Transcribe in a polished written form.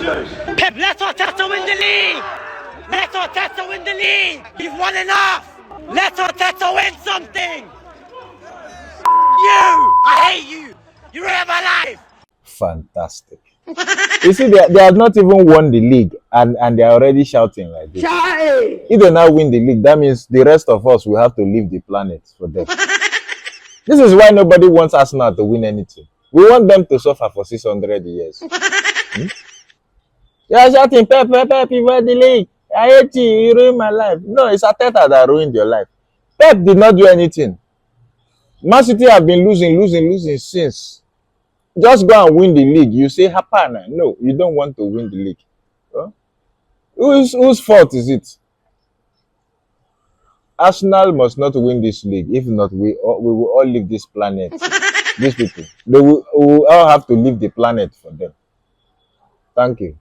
Pep, let Arteta win the league! Let Arteta win the league! You've won enough! Let Arteta win something! You! I hate you! You ruined my life! Fantastic. You see, they have not even won the league, and they are already shouting like this. If they now win the league, that means the rest of us will have to leave the planet for them. This is why nobody wants Arsenal to win anything. We want them to suffer for 600 years. You are shouting, Pep, Pep, Pep, you won the league. I hate you, you ruined my life. No, it's Arteta that ruined your life. Pep did not do anything. Man City have been losing since. Just go and win the league. You say, Hapana. No, you don't want to win the league. Huh? Whose fault is it? Arsenal must not win this league. If not, we will all leave this planet. These people, we will all have to leave the planet for them. Thank you.